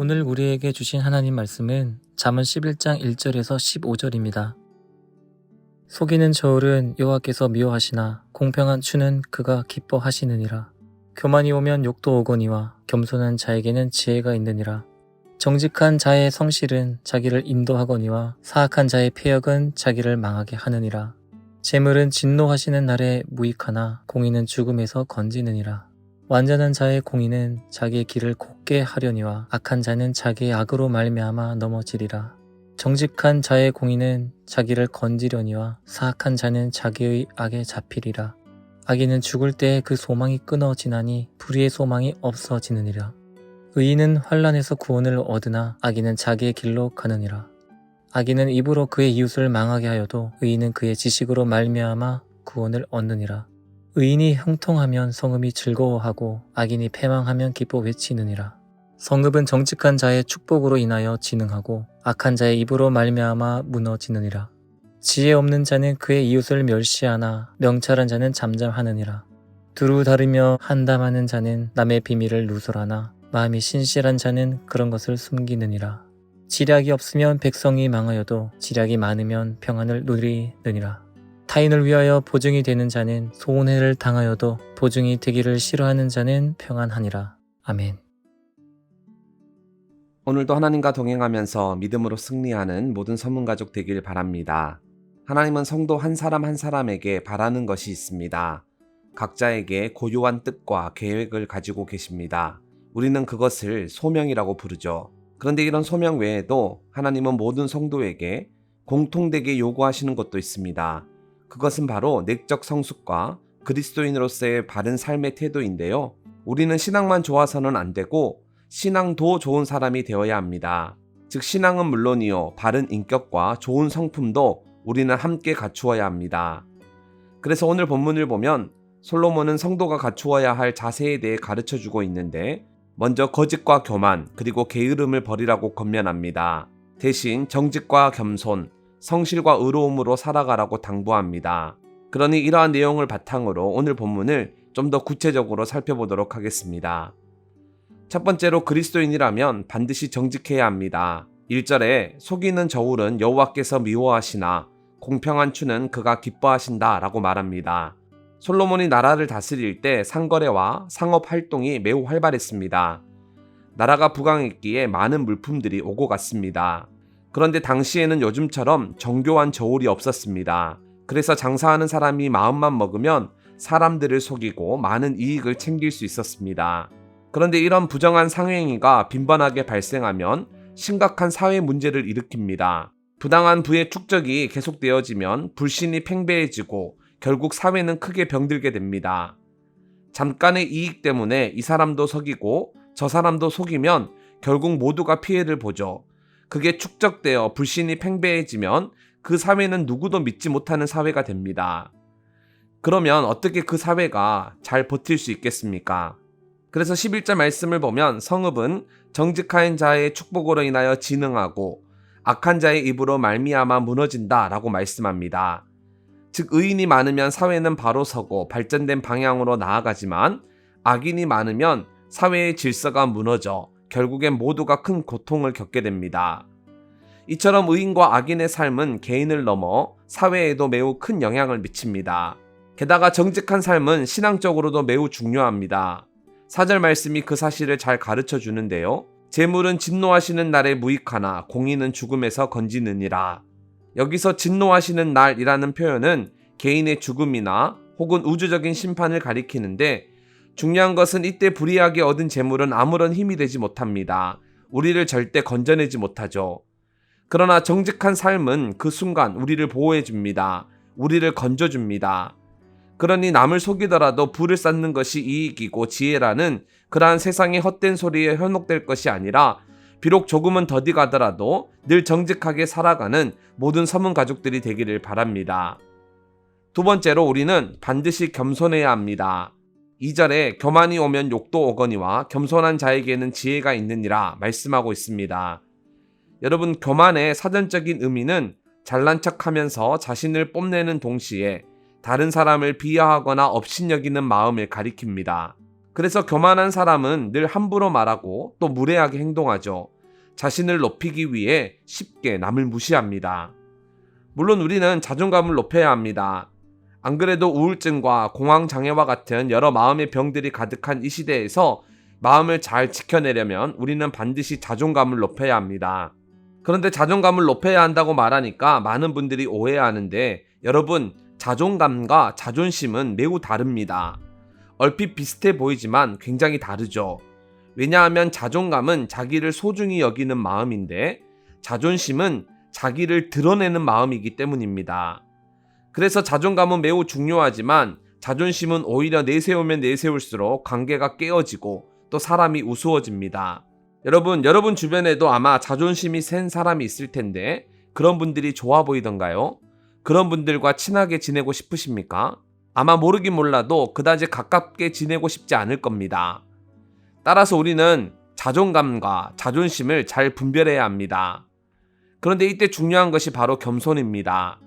오늘 우리에게 주신 하나님 말씀은 잠언 11장 1절에서 15절입니다. 속이는 저울은 여호와께서 미워하시나 공평한 추는 그가 기뻐하시느니라. 교만이 오면 욕도 오거니와 겸손한 자에게는 지혜가 있느니라. 정직한 자의 성실은 자기를 인도하거니와 사악한 자의 패역은 자기를 망하게 하느니라. 재물은 진노하시는 날에 무익하나 공의는 죽음에서 건지느니라. 완전한 자의 공의는 자기의 길을 곧게 하려니와 악한 자는 자기의 악으로 말미암아 넘어지리라. 정직한 자의 공의는 자기를 건지려니와 사악한 자는 자기의 악에 잡히리라. 악인은 죽을 때에 그 소망이 끊어지나니 불의의 소망이 없어지느니라. 의인은 환난에서 구원을 얻으나 악인은 자기의 길로 가느니라. 악인은 입으로 그의 이웃을 망하게 하여도 의인은 그의 지식으로 말미암아 구원을 얻느니라. 의인이 형통하면 성읍이 즐거워하고 악인이 패망하면 기뻐 외치느니라. 성읍은 정직한 자의 축복으로 인하여 진흥하고 악한 자의 입으로 말미암아 무너지느니라. 지혜 없는 자는 그의 이웃을 멸시하나 명철한 자는 잠잠하느니라. 두루 다르며 한담하는 자는 남의 비밀을 누설하나 마음이 신실한 자는 그런 것을 숨기느니라. 지략이 없으면 백성이 망하여도 지략이 많으면 평안을 누리느니라. 타인을 위하여 보증이 되는 자는 손해를 당하여도 보증이 되기를 싫어하는 자는 평안하니라. 아멘. 오늘도 하나님과 동행하면서 믿음으로 승리하는 모든 선문가족 되길 바랍니다. 하나님은 성도 한 사람 한 사람에게 바라는 것이 있습니다. 각자에게 고유한 뜻과 계획을 가지고 계십니다. 우리는 그것을 소명이라고 부르죠. 그런데 이런 소명 외에도 하나님은 모든 성도에게 공통되게 요구하시는 것도 있습니다. 그것은 바로 내적 성숙과 그리스도인으로서의 바른 삶의 태도인데요. 우리는 신앙만 좋아서는 안 되고 신앙도 좋은 사람이 되어야 합니다. 즉 신앙은 물론이요 바른 인격과 좋은 성품도 우리는 함께 갖추어야 합니다. 그래서 오늘 본문을 보면 솔로몬은 성도가 갖추어야 할 자세에 대해 가르쳐주고 있는데 먼저 거짓과 교만 그리고 게으름을 버리라고 권면합니다. 대신 정직과 겸손, 성실과 의로움으로 살아가라고 당부합니다. 그러니 이러한 내용을 바탕으로 오늘 본문을 좀 더 구체적으로 살펴보도록 하겠습니다. 첫 번째로 그리스도인이라면 반드시 정직해야 합니다. 1절에 속이는 저울은 여호와께서 미워하시나 공평한 추는 그가 기뻐하신다 라고 말합니다. 솔로몬이 나라를 다스릴 때 상거래와 상업 활동이 매우 활발했습니다. 나라가 부강했기에 많은 물품들이 오고 갔습니다. 그런데 당시에는 요즘처럼 정교한 저울이 없었습니다. 그래서 장사하는 사람이 마음만 먹으면 사람들을 속이고 많은 이익을 챙길 수 있었습니다. 그런데 이런 부정한 상행위가 빈번하게 발생하면 심각한 사회 문제를 일으킵니다. 부당한 부의 축적이 계속되어지면 불신이 팽배해지고 결국 사회는 크게 병들게 됩니다. 잠깐의 이익 때문에 이 사람도 속이고 저 사람도 속이면 결국 모두가 피해를 보죠. 그게 축적되어 불신이 팽배해지면 그 사회는 누구도 믿지 못하는 사회가 됩니다. 그러면 어떻게 그 사회가 잘 버틸 수 있겠습니까? 그래서 11절 말씀을 보면 성읍은 정직한 자의 축복으로 인하여 진흥하고 악한 자의 입으로 말미암아 무너진다 라고 말씀합니다. 즉 의인이 많으면 사회는 바로 서고 발전된 방향으로 나아가지만 악인이 많으면 사회의 질서가 무너져 결국엔 모두가 큰 고통을 겪게 됩니다. 이처럼 의인과 악인의 삶은 개인을 넘어 사회에도 매우 큰 영향을 미칩니다. 게다가 정직한 삶은 신앙적으로도 매우 중요합니다. 4절 말씀이 그 사실을 잘 가르쳐 주는데요. 재물은 진노하시는 날에 무익하나 공의는 죽음에서 건지느니라. 여기서 진노하시는 날이라는 표현은 개인의 죽음이나 혹은 우주적인 심판을 가리키는데 중요한 것은 이때 불이하게 얻은 재물은 아무런 힘이 되지 못합니다. 우리를 절대 건져내지 못하죠. 그러나 정직한 삶은 그 순간 우리를 보호해줍니다. 우리를 건져줍니다. 그러니 남을 속이더라도 불을 쌓는 것이 이익이고 지혜라는 그러한 세상의 헛된 소리에 현혹될 것이 아니라 비록 조금은 더디 가더라도 늘 정직하게 살아가는 모든 서문 가족들이 되기를 바랍니다. 두 번째로 우리는 반드시 겸손해야 합니다. 2절에 교만이 오면 욕도 오거니와 겸손한 자에게는 지혜가 있느니라 말씀하고 있습니다. 여러분, 교만의 사전적인 의미는 잘난 척하면서 자신을 뽐내는 동시에 다른 사람을 비하하거나 업신여기는 마음을 가리킵니다. 그래서 교만한 사람은 늘 함부로 말하고 또 무례하게 행동하죠. 자신을 높이기 위해 쉽게 남을 무시합니다. 물론 우리는 자존감을 높여야 합니다. 안 그래도 우울증과 공황장애와 같은 여러 마음의 병들이 가득한 이 시대에서 마음을 잘 지켜내려면 우리는 반드시 자존감을 높여야 합니다. 그런데 자존감을 높여야 한다고 말하니까 많은 분들이 오해하는데, 여러분, 자존감과 자존심은 매우 다릅니다. 얼핏 비슷해 보이지만 굉장히 다르죠. 왜냐하면 자존감은 자기를 소중히 여기는 마음인데, 자존심은 자기를 드러내는 마음이기 때문입니다. 그래서 자존감은 매우 중요하지만 자존심은 오히려 내세우면 내세울수록 관계가 깨어지고 또 사람이 우스워집니다. 여러분 주변에도 아마 자존심이 센 사람이 있을 텐데 그런 분들이 좋아 보이던가요? 그런 분들과 친하게 지내고 싶으십니까? 아마 모르긴 몰라도 그다지 가깝게 지내고 싶지 않을 겁니다. 따라서 우리는 자존감과 자존심을 잘 분별해야 합니다. 그런데 이때 중요한 것이 바로 겸손입니다.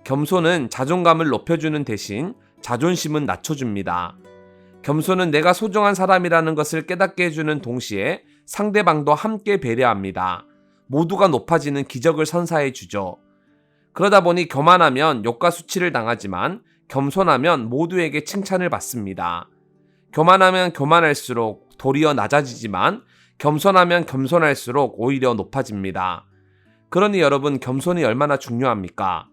겸손은 자존감을 높여주는 대신 자존심은 낮춰줍니다. 겸손은 내가 소중한 사람이라는 것을 깨닫게 해주는 동시에 상대방도 함께 배려합니다. 모두가 높아지는 기적을 선사해주죠. 그러다 보니 교만하면 욕과 수치를 당하지만 겸손하면 모두에게 칭찬을 받습니다. 교만하면 교만할수록 도리어 낮아지지만 겸손하면 겸손할수록 오히려 높아집니다. 그러니 여러분, 겸손이 얼마나 중요합니까?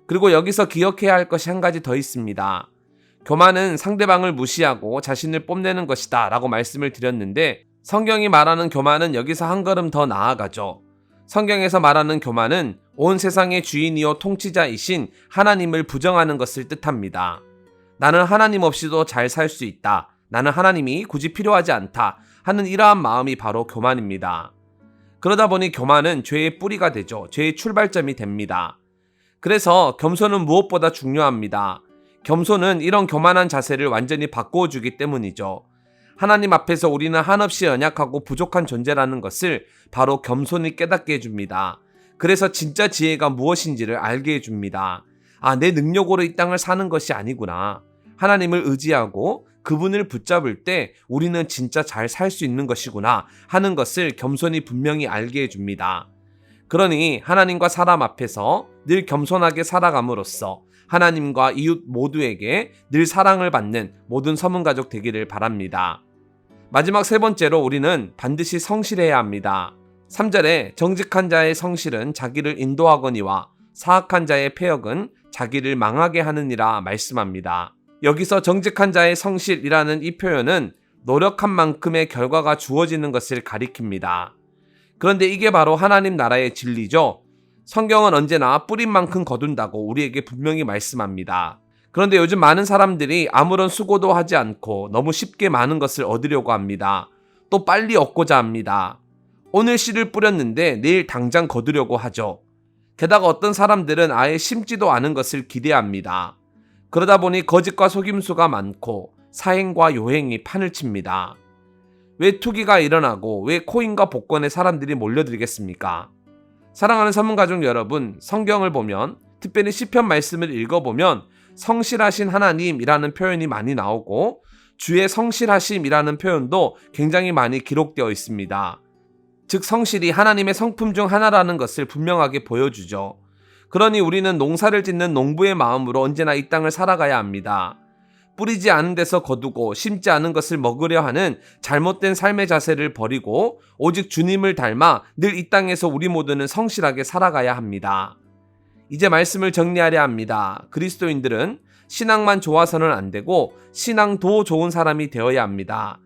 그리고 여기서 기억해야 할 것이 한 가지 더 있습니다. 교만은 상대방을 무시하고 자신을 뽐내는 것이다 라고 말씀을 드렸는데, 성경이 말하는 교만은 여기서 한 걸음 더 나아가죠. 성경에서 말하는 교만은 온 세상의 주인이요 통치자이신 하나님을 부정하는 것을 뜻합니다. 나는 하나님 없이도 잘 살 수 있다. 나는 하나님이 굳이 필요하지 않다 하는 이러한 마음이 바로 교만입니다. 그러다 보니 교만은 죄의 뿌리가 되죠. 죄의 출발점이 됩니다. 그래서 겸손은 무엇보다 중요합니다. 겸손은 이런 교만한 자세를 완전히 바꾸어 주기 때문이죠. 하나님 앞에서 우리는 한없이 연약하고 부족한 존재라는 것을 바로 겸손히 깨닫게 해줍니다. 그래서 진짜 지혜가 무엇인지를 알게 해줍니다. 아, 내 능력으로 이 땅을 사는 것이 아니구나. 하나님을 의지하고 그분을 붙잡을 때 우리는 진짜 잘 살 수 있는 것이구나 하는 것을 겸손히 분명히 알게 해줍니다. 그러니 하나님과 사람 앞에서 늘 겸손하게 살아감으로써 하나님과 이웃 모두에게 늘 사랑을 받는 모든 서문가족 되기를 바랍니다. 마지막 세 번째로 우리는 반드시 성실해야 합니다. 3절에 정직한 자의 성실은 자기를 인도하거니와 사악한 자의 패역은 자기를 망하게 하느니라 말씀합니다. 여기서 정직한 자의 성실이라는 이 표현은 노력한 만큼의 결과가 주어지는 것을 가리킵니다. 그런데 이게 바로 하나님 나라의 진리죠. 성경은 언제나 뿌린 만큼 거둔다고 우리에게 분명히 말씀합니다. 그런데 요즘 많은 사람들이 아무런 수고도 하지 않고 너무 쉽게 많은 것을 얻으려고 합니다. 또 빨리 얻고자 합니다. 오늘 씨를 뿌렸는데 내일 당장 거두려고 하죠. 게다가 어떤 사람들은 아예 심지도 않은 것을 기대합니다. 그러다 보니 거짓과 속임수가 많고 사행과 요행이 판을 칩니다. 왜 투기가 일어나고 왜 코인과 복권에 사람들이 몰려들겠습니까? 사랑하는 서문가족 여러분, 성경을 보면, 특별히 시편 말씀을 읽어보면 성실하신 하나님이라는 표현이 많이 나오고 주의 성실하심이라는 표현도 굉장히 많이 기록되어 있습니다. 즉 성실이 하나님의 성품 중 하나라는 것을 분명하게 보여주죠. 그러니 우리는 농사를 짓는 농부의 마음으로 언제나 이 땅을 살아가야 합니다. 뿌리지 않은 데서 거두고 심지 않은 것을 먹으려 하는 잘못된 삶의 자세를 버리고 오직 주님을 닮아 늘 이 땅에서 우리 모두는 성실하게 살아가야 합니다. 이제 말씀을 정리하려 합니다. 그리스도인들은 신앙만 좋아서는 안 되고 신앙도 좋은 사람이 되어야 합니다.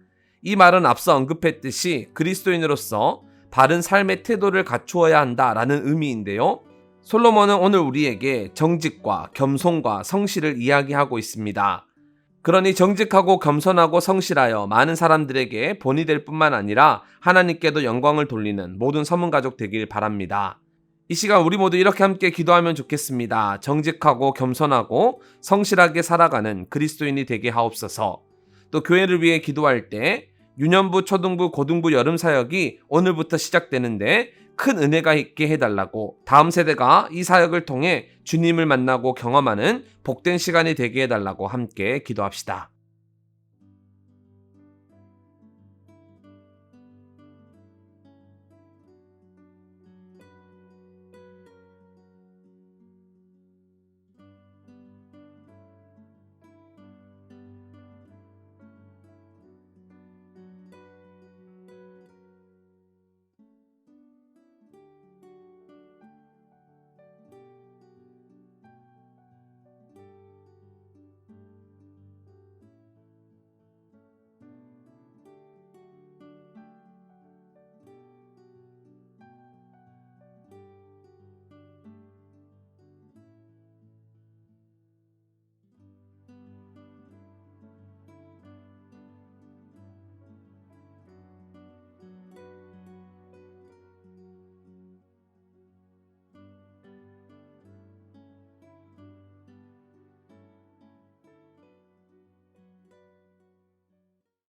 이 말은 앞서 언급했듯이 그리스도인으로서 바른 삶의 태도를 갖추어야 한다라는 의미인데요. 솔로몬은 오늘 우리에게 정직과 겸손과 성실을 이야기하고 있습니다. 그러니 정직하고 겸손하고 성실하여 많은 사람들에게 본이 될 뿐만 아니라 하나님께도 영광을 돌리는 모든 서문가족 되길 바랍니다. 이 시간 우리 모두 이렇게 함께 기도하면 좋겠습니다. 정직하고 겸손하고 성실하게 살아가는 그리스도인이 되게 하옵소서. 또 교회를 위해 기도할 때 유년부, 초등부, 고등부 여름 사역이 오늘부터 시작되는데 큰 은혜가 있게 해달라고, 다음 세대가 이 사역을 통해 주님을 만나고 경험하는 복된 시간이 되게 해달라고 함께 기도합시다.